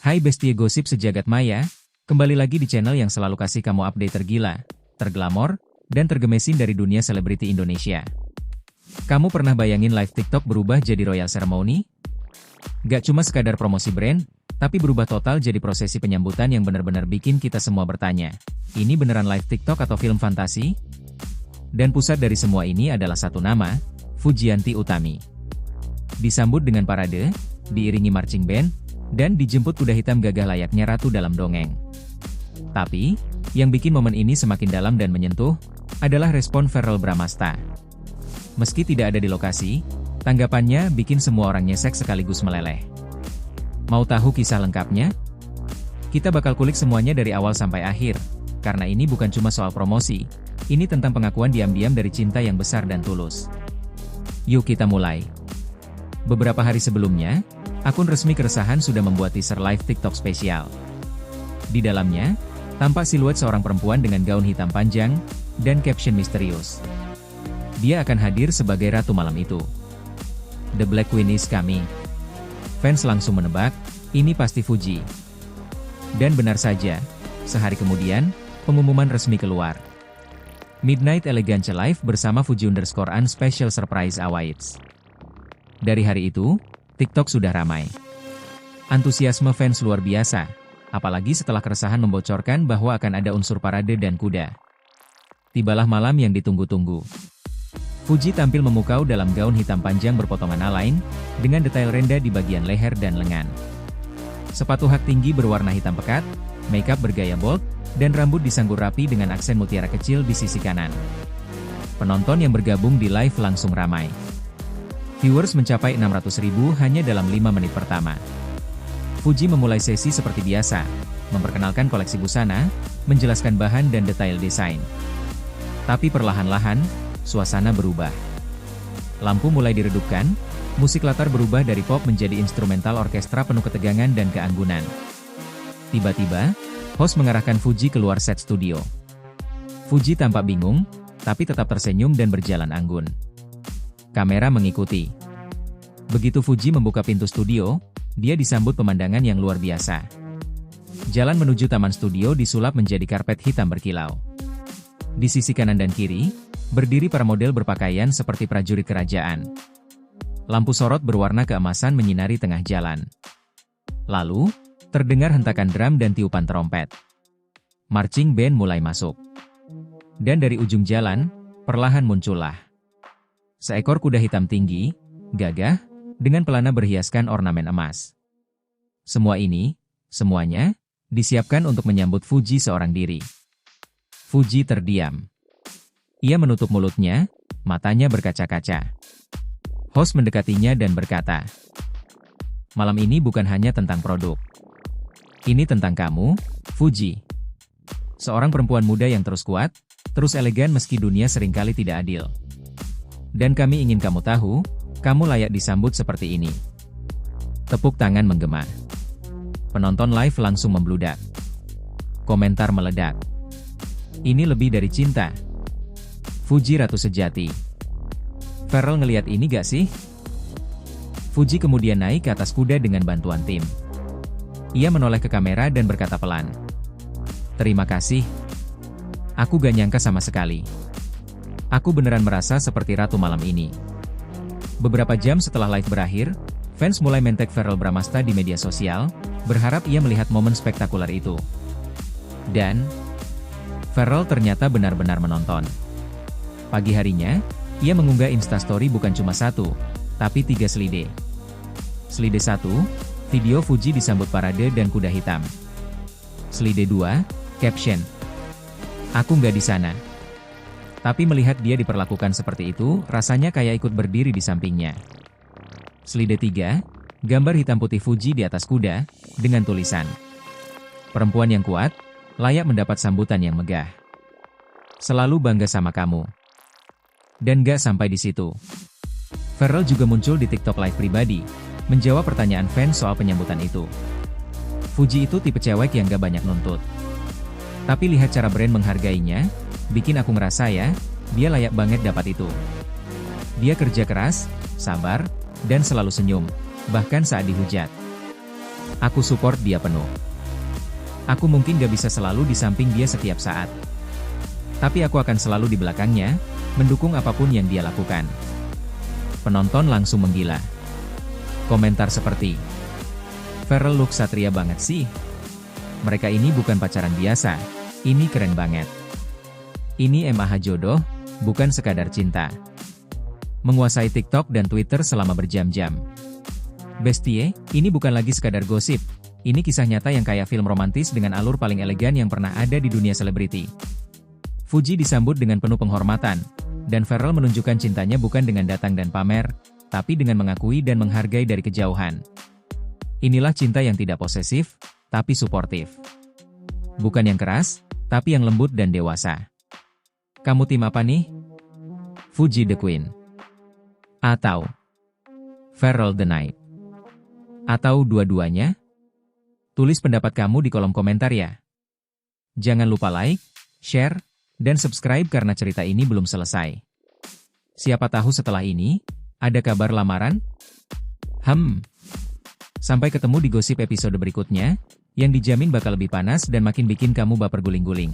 Hai bestie gosip sejagat maya, kembali lagi di channel yang selalu kasih kamu update tergila, terglamor, dan tergemesin dari dunia selebriti Indonesia. Kamu pernah bayangin live TikTok berubah jadi royal ceremony? Gak cuma sekadar promosi brand, tapi berubah total jadi prosesi penyambutan yang benar-benar bikin kita semua bertanya, ini beneran live TikTok atau film fantasi? Dan pusat dari semua ini adalah satu nama, Fujianti Utami. Disambut dengan parade, diiringi marching band, dan dijemput kuda hitam gagah layaknya ratu dalam dongeng. Tapi, yang bikin momen ini semakin dalam dan menyentuh, adalah respon Verrell Bramasta. Meski tidak ada di lokasi, tanggapannya bikin semua orang nyesek sekaligus meleleh. Mau tahu kisah lengkapnya? Kita bakal kulik semuanya dari awal sampai akhir, karena ini bukan cuma soal promosi, ini tentang pengakuan diam-diam dari cinta yang besar dan tulus. Yuk kita mulai. Beberapa hari sebelumnya, akun resmi Keresahan sudah membuat teaser live TikTok spesial. Di dalamnya, tampak siluet seorang perempuan dengan gaun hitam panjang, dan caption misterius. Dia akan hadir sebagai ratu malam itu. The Black Queen is coming. Fans langsung menebak, ini pasti Fuji. Dan benar saja, sehari kemudian, pengumuman resmi keluar. Midnight Elegance Live bersama Fuji_an special surprise awaits. Dari hari itu, TikTok sudah ramai. Antusiasme fans luar biasa, apalagi setelah Keresahan membocorkan bahwa akan ada unsur parade dan kuda. Tibalah malam yang ditunggu-tunggu. Fuji tampil memukau dalam gaun hitam panjang berpotongan alain, dengan detail renda di bagian leher dan lengan. Sepatu hak tinggi berwarna hitam pekat, makeup bergaya bold, dan rambut disanggur rapi dengan aksen mutiara kecil di sisi kanan. Penonton yang bergabung di live langsung ramai. Viewers mencapai 600.000 hanya dalam 5 menit pertama. Fuji memulai sesi seperti biasa, memperkenalkan koleksi busana, menjelaskan bahan dan detail desain. Tapi perlahan-lahan, suasana berubah. Lampu mulai diredupkan, musik latar berubah dari pop menjadi instrumental orkestra penuh ketegangan dan keanggunan. Tiba-tiba, host mengarahkan Fuji keluar set studio. Fuji tampak bingung, tapi tetap tersenyum dan berjalan anggun. Kamera mengikuti. Begitu Fuji membuka pintu studio, dia disambut pemandangan yang luar biasa. Jalan menuju taman studio disulap menjadi karpet hitam berkilau. Di sisi kanan dan kiri, berdiri para model berpakaian seperti prajurit kerajaan. Lampu sorot berwarna keemasan menyinari tengah jalan. Lalu, terdengar hentakan drum dan tiupan trompet. Marching band mulai masuk. Dan dari ujung jalan, perlahan muncullah seekor kuda hitam tinggi, gagah, dengan pelana berhiaskan ornamen emas. Semuanya, disiapkan untuk menyambut Fuji seorang diri. Fuji terdiam. Ia menutup mulutnya, matanya berkaca-kaca. Host mendekatinya dan berkata, "Malam ini bukan hanya tentang produk. Ini tentang kamu, Fuji. Seorang perempuan muda yang terus kuat, terus elegan meski dunia seringkali tidak adil. Dan kami ingin kamu tahu, kamu layak disambut seperti ini." Tepuk tangan menggema. Penonton live langsung membludak. Komentar meledak. Ini lebih dari cinta. Fuji ratu sejati. Verrell ngeliat ini gak sih? Fuji kemudian naik ke atas kuda dengan bantuan tim. Ia menoleh ke kamera dan berkata pelan, "Terima kasih. Aku gak nyangka sama sekali. Aku beneran merasa seperti ratu malam ini." Beberapa jam setelah live berakhir, fans mulai mentek Verrell Bramasta di media sosial, berharap ia melihat momen spektakuler itu. Dan Verrell ternyata benar-benar menonton. Pagi harinya, ia mengunggah Instastory bukan cuma satu, tapi 3 slide. Slide 1, video Fuji disambut parade dan kuda hitam. Slide 2, caption, "Aku nggak di sana. Tapi melihat dia diperlakukan seperti itu, rasanya kayak ikut berdiri di sampingnya." Slide 3, gambar hitam putih Fuji di atas kuda, dengan tulisan, "Perempuan yang kuat, layak mendapat sambutan yang megah. Selalu bangga sama kamu." Dan gak sampai di situ. Verrell juga muncul di TikTok live pribadi, menjawab pertanyaan fans soal penyambutan itu. Fuji itu tipe cewek yang gak banyak nuntut. Tapi lihat cara brand menghargainya, bikin aku ngerasa ya, dia layak banget dapat itu. Dia kerja keras, sabar, dan selalu senyum, bahkan saat dihujat. Aku support dia penuh. Aku mungkin gak bisa selalu di samping dia setiap saat. Tapi aku akan selalu di belakangnya, mendukung apapun yang dia lakukan. Penonton langsung menggila. Komentar seperti, Pharrell look satria banget sih. Mereka ini bukan pacaran biasa, ini keren banget. Ini MAH jodoh, bukan sekadar cinta. Menguasai TikTok dan Twitter selama berjam-jam. Bestie, ini bukan lagi sekadar gosip. Ini kisah nyata yang kayak film romantis dengan alur paling elegan yang pernah ada di dunia selebriti. Fuji disambut dengan penuh penghormatan, dan Pharrell menunjukkan cintanya bukan dengan datang dan pamer, tapi dengan mengakui dan menghargai dari kejauhan. Inilah cinta yang tidak posesif, tapi suportif. Bukan yang keras, tapi yang lembut dan dewasa. Kamu tim apa nih? Fuji the Queen. Atau Pharrell the Knight? Atau dua-duanya? Tulis pendapat kamu di kolom komentar ya. Jangan lupa like, share, dan subscribe karena cerita ini belum selesai. Siapa tahu setelah ini, ada kabar lamaran? Sampai ketemu di gosip episode berikutnya, yang dijamin bakal lebih panas dan makin bikin kamu baper guling-guling.